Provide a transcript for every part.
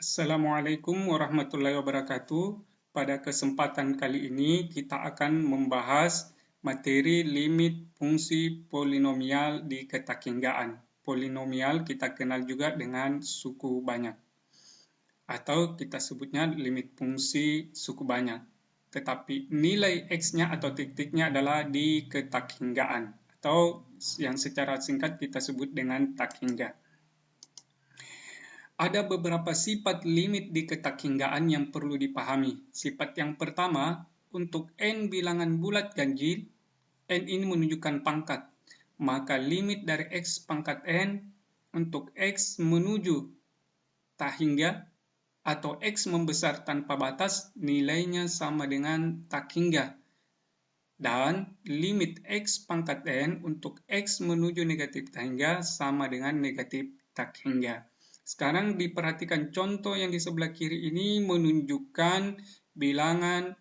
Assalamualaikum warahmatullahi wabarakatuh. Pada kesempatan kali ini kita akan membahas materi limit fungsi polinomial di ketakinggaan. Polinomial kita kenal juga dengan suku banyak, atau kita sebutnya limit fungsi suku banyak. Tetapi nilai X-nya atau titiknya adalah di ketakinggaan, atau yang secara singkat kita sebut dengan takhingga. Ada beberapa sifat limit di ketakinggaan yang perlu dipahami. Sifat yang pertama, untuk n bilangan bulat ganjil, n ini menunjukkan pangkat. Maka limit dari x pangkat n untuk x menuju takhingga atau x membesar tanpa batas nilainya sama dengan takhingga. Dan limit x pangkat n untuk x menuju negatif takhingga sama dengan negatif takhingga. Sekarang diperhatikan contoh yang di sebelah kiri ini menunjukkan bilangan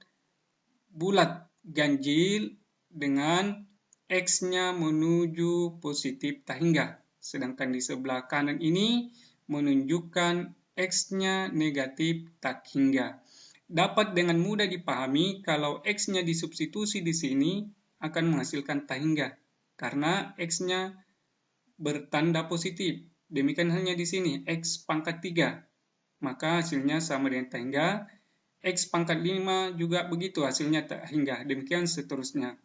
bulat ganjil dengan X-nya menuju positif takhingga. Sedangkan di sebelah kanan ini menunjukkan X-nya negatif takhingga. Dapat dengan mudah dipahami kalau X-nya disubstitusi di sini akan menghasilkan takhingga. Karena X-nya bertanda positif. Demikian halnya di sini, X pangkat 3. Maka hasilnya sama dengan takhingga. X pangkat 5 juga begitu, hasilnya takhingga. Demikian seterusnya.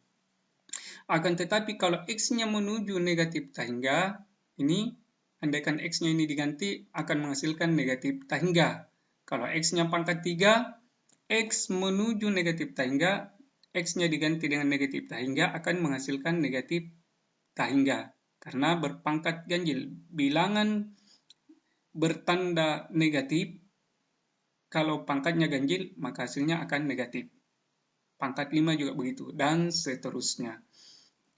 Akan tetapi kalau X-nya menuju negatif takhingga, ini, andaikan X-nya ini diganti, akan menghasilkan negatif takhingga. Kalau X-nya pangkat 3, X menuju negatif takhingga, X-nya diganti dengan negatif takhingga, akan menghasilkan negatif takhingga. Karena berpangkat ganjil, bilangan bertanda negatif, kalau pangkatnya ganjil, maka hasilnya akan negatif. Pangkat 5 juga begitu, dan seterusnya.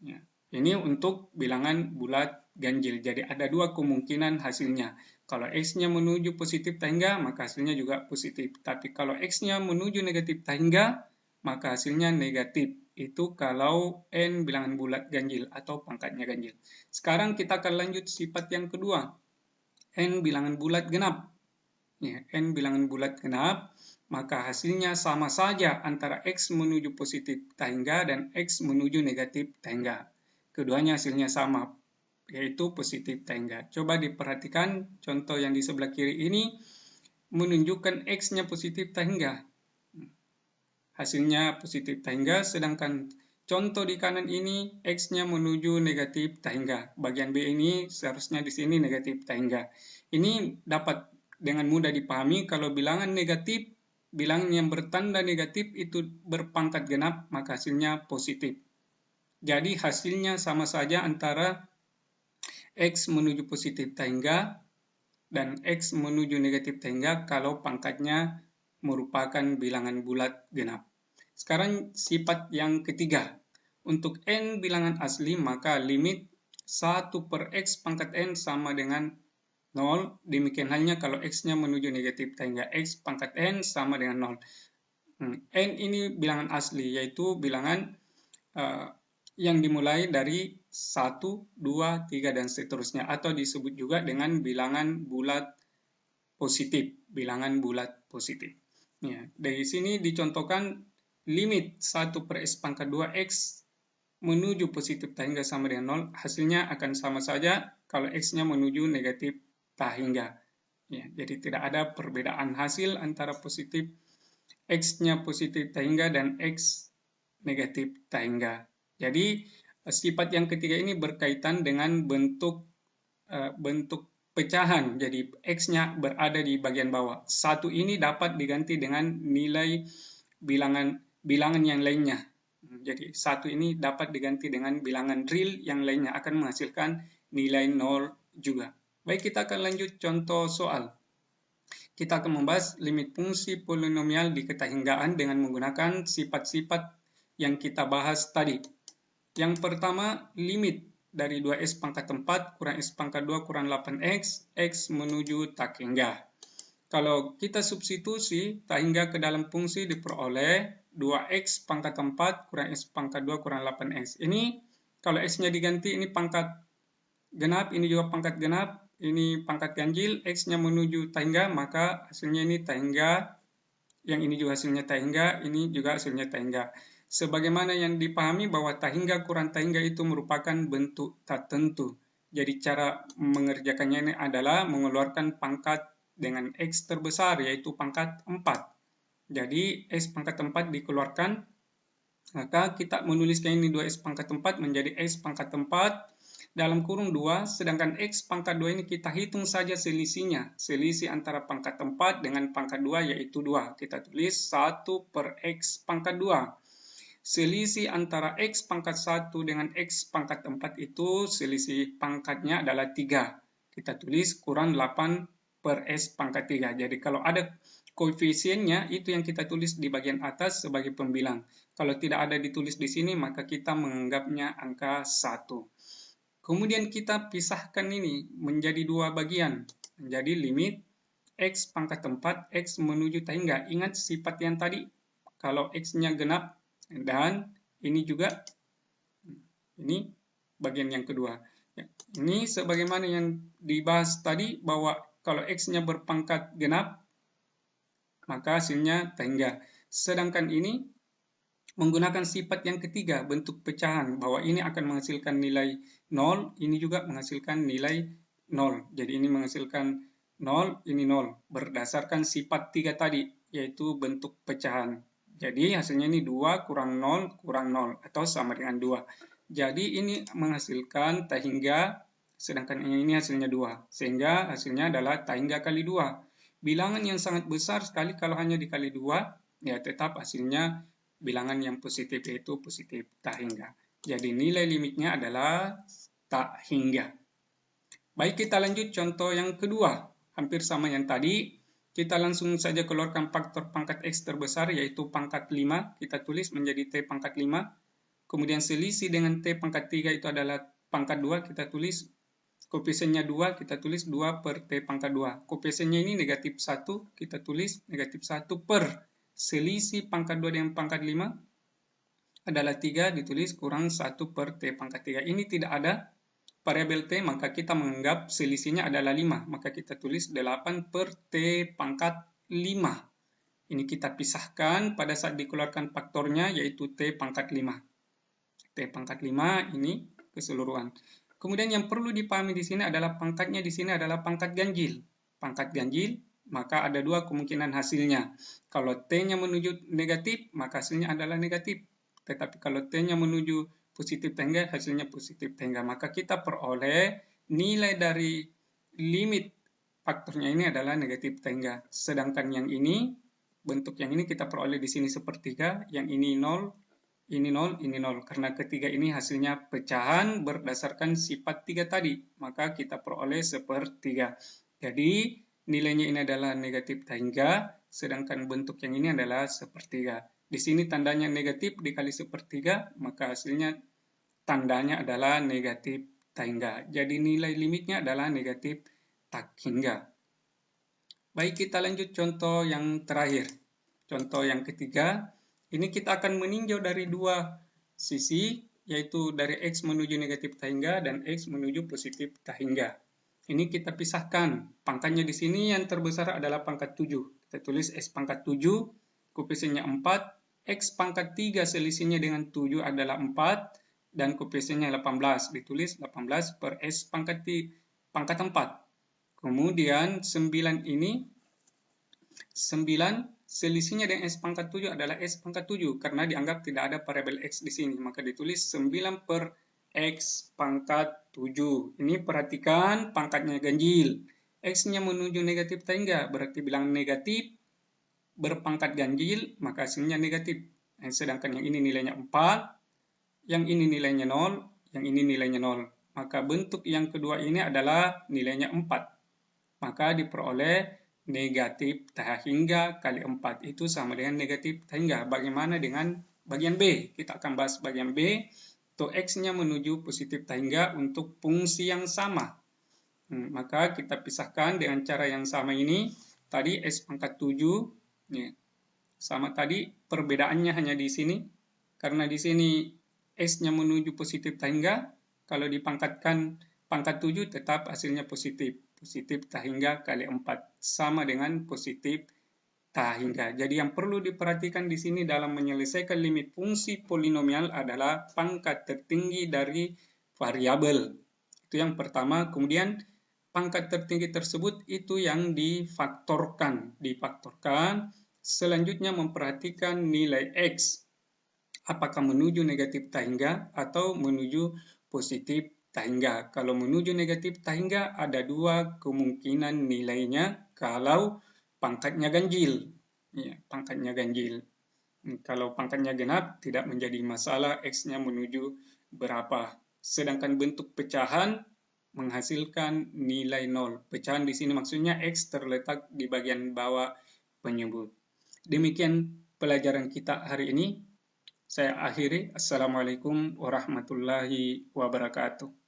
Ya. Ini untuk bilangan bulat ganjil. Jadi ada dua kemungkinan hasilnya. Kalau X-nya menuju positif takhingga, maka hasilnya juga positif. Tapi kalau X-nya menuju negatif takhingga, maka hasilnya negatif. Itu kalau n bilangan bulat ganjil atau pangkatnya ganjil. Sekarang kita akan lanjut sifat yang kedua. N bilangan bulat genap. Ya, n bilangan bulat genap, maka hasilnya sama saja antara X menuju positif takhingga dan X menuju negatif takhingga. Keduanya hasilnya sama, yaitu positif takhingga. Coba diperhatikan contoh yang di sebelah kiri ini menunjukkan X-nya positif takhingga. Hasilnya positif takhingga, sedangkan contoh di kanan ini X-nya menuju negatif takhingga. Bagian B ini seharusnya di sini negatif takhingga. Ini dapat dengan mudah dipahami kalau bilangan negatif, bilangan yang bertanda negatif itu berpangkat genap, maka hasilnya positif. Jadi hasilnya sama saja antara X menuju positif takhingga dan X menuju negatif takhingga kalau pangkatnya merupakan bilangan bulat genap. Sekarang sifat yang ketiga. Untuk n bilangan asli, maka limit 1 per X pangkat n sama dengan 0. Demikian halnya kalau X-nya menuju negatif takhingga, X pangkat n sama dengan 0. N ini bilangan asli, yaitu bilangan yang dimulai dari 1, 2, 3, dan seterusnya. Atau disebut juga dengan bilangan bulat positif. Bilangan bulat positif. Ya, dari sini dicontohkan limit 1 per X pangkat 2 X menuju positif takhingga sama dengan 0. Hasilnya akan sama saja kalau X-nya menuju negatif takhingga. Ya, jadi tidak ada perbedaan hasil antara positif X-nya positif takhingga dan X negatif takhingga. Jadi sifat yang ketiga ini berkaitan dengan bentuk pecahan. Jadi X-nya berada di bagian bawah. 1 ini dapat diganti dengan nilai bilangan yang lainnya. Jadi 1 ini dapat diganti dengan bilangan real yang lainnya, akan menghasilkan nilai 0 juga. Baik, kita akan lanjut contoh soal. Kita akan membahas limit fungsi polinomial di ketakhinggaan dengan menggunakan sifat-sifat yang kita bahas tadi. Yang pertama, limit dari 2x pangkat 4 kurang x pangkat 2 kurang 8x, x menuju takhingga. Kalau kita substitusi takhingga ke dalam fungsi diperoleh 2x pangkat 4 kurang x pangkat 2 kurang 8x. Ini kalau x-nya diganti, ini pangkat genap, ini juga pangkat genap, ini pangkat ganjil, X-nya menuju tangga, maka hasilnya ini tangga, yang ini juga hasilnya tangga, ini juga hasilnya tangga. Sebagaimana yang dipahami bahwa tangga kurang tangga itu merupakan bentuk tak tentu. Jadi cara mengerjakannya ini adalah mengeluarkan pangkat dengan X terbesar, yaitu pangkat 4. Jadi X pangkat 4 dikeluarkan, maka kita menuliskan ini 2X pangkat 4 menjadi X pangkat 4 dalam kurung 2, sedangkan X pangkat 2 ini kita hitung saja selisihnya. Selisih antara pangkat 4 dengan pangkat 2 yaitu 2. Kita tulis 1 per X pangkat 2. Selisih antara X pangkat 1 dengan X pangkat 4 itu selisih pangkatnya adalah 3. Kita tulis kurang 8 per X pangkat 3. Jadi kalau ada koefisiennya, itu yang kita tulis di bagian atas sebagai pembilang. Kalau tidak ada ditulis di sini, maka kita menganggapnya angka 1. Kemudian kita pisahkan ini menjadi dua bagian. Menjadi limit X pangkat 4, X menuju tangga. Ingat sifat yang tadi, kalau X-nya genap, dan ini juga, ini bagian yang kedua. Ini sebagaimana yang dibahas tadi, bahwa kalau X-nya berpangkat genap, maka hasilnya tangga. Sedangkan ini menggunakan sifat yang ketiga, bentuk pecahan, bahwa ini akan menghasilkan nilai 0, ini juga menghasilkan nilai 0. Jadi ini menghasilkan 0, ini 0, berdasarkan sifat 3 tadi, yaitu bentuk pecahan. Jadi hasilnya ini 2 kurang 0 kurang 0, atau sama dengan 2. Jadi ini menghasilkan tangga, sedangkan ini hasilnya 2. Sehingga hasilnya adalah tangga kali 2. Bilangan yang sangat besar sekali kalau hanya dikali 2, ya tetap hasilnya bilangan yang positif, yaitu positif tak hingga. Jadi nilai limitnya adalah tak hingga. Baik, kita lanjut contoh yang kedua. Hampir sama yang tadi. Kita langsung saja keluarkan faktor pangkat X terbesar, yaitu pangkat 5. Kita tulis menjadi T pangkat 5. Kemudian selisih dengan T pangkat 3 itu adalah pangkat 2. Kita tulis koefisiennya 2. Kita tulis 2 per T pangkat 2. Koefisiennya ini negatif 1. Kita tulis negatif 1 per selisih pangkat 2 dengan pangkat 5 adalah 3, ditulis kurang 1 per T pangkat 3. Ini tidak ada variabel T, maka kita menganggap selisihnya adalah 5. Maka kita tulis 8 per T pangkat 5. Ini kita pisahkan pada saat dikeluarkan faktornya, yaitu T pangkat 5. T pangkat 5 ini keseluruhan. Kemudian yang perlu dipahami di sini adalah pangkatnya di sini adalah pangkat ganjil. Pangkat ganjil, maka ada dua kemungkinan hasilnya. Kalau T-nya menuju negatif, maka hasilnya adalah negatif. Tetapi kalau T-nya menuju positif tangga, hasilnya positif tangga. Maka kita peroleh nilai dari limit faktornya ini adalah negatif tangga. Sedangkan yang ini, bentuk yang ini kita peroleh di sini sepertiga, yang ini 0, ini 0, ini 0. Karena ketiga ini hasilnya pecahan berdasarkan sifat 3 tadi, maka kita peroleh sepertiga. Jadi nilainya ini adalah negatif tangga, sedangkan bentuk yang ini adalah sepertiga. Di sini tandanya negatif dikali sepertiga, maka hasilnya tandanya adalah negatif tangga. Jadi nilai limitnya adalah negatif tak hingga. Baik, kita lanjut contoh yang terakhir. Contoh yang ketiga, ini kita akan meninjau dari dua sisi, yaitu dari X menuju negatif tak hingga dan X menuju positif tak hingga. Ini kita pisahkan. Pangkatnya di sini yang terbesar adalah pangkat 7. Kita tulis X pangkat 7, koefisiennya 4. X pangkat 3 selisihnya dengan 7 adalah 4. Dan koefisiennya 18. Ditulis 18 per X pangkat 4. Kemudian 9 ini, 9 selisihnya dengan X pangkat 7 adalah X pangkat 7. Karena dianggap tidak ada variabel X di sini. Maka ditulis 9 per X pangkat 7. Ini perhatikan pangkatnya ganjil. X-nya menuju negatif tangga, berarti bilangan negatif berpangkat ganjil, maka hasilnya negatif. Sedangkan yang ini nilainya 4, yang ini nilainya 0, yang ini nilainya 0. Maka bentuk yang kedua ini adalah nilainya 4. Maka diperoleh negatif tak hingga kali 4 itu sama dengan negatif tak hingga. Bagaimana dengan bagian B? Kita akan bahas bagian B. X-nya menuju positif tak hingga untuk fungsi yang sama. Maka kita pisahkan dengan cara yang sama ini. Tadi X pangkat 7. Sama tadi, perbedaannya hanya di sini. Karena di sini X-nya menuju positif tak hingga. Kalau dipangkatkan pangkat 7 tetap hasilnya positif. Positif tak hingga kali 4 sama dengan positif tak hingga. Jadi yang perlu diperhatikan di sini dalam menyelesaikan limit fungsi polinomial adalah pangkat tertinggi dari variabel. Itu yang pertama. Kemudian pangkat tertinggi tersebut itu yang difaktorkan. Selanjutnya memperhatikan nilai X. Apakah menuju negatif tak hingga atau menuju positif tak hingga. Kalau menuju negatif tak hingga ada dua kemungkinan nilainya kalau pangkatnya ganjil. Ya, pangkatnya ganjil. Kalau pangkatnya genap tidak menjadi masalah X-nya menuju berapa. Sedangkan bentuk pecahan menghasilkan nilai 0. Pecahan di sini maksudnya X terletak di bagian bawah penyebut. Demikian pelajaran kita hari ini. Saya akhiri. Assalamualaikum warahmatullahi wabarakatuh.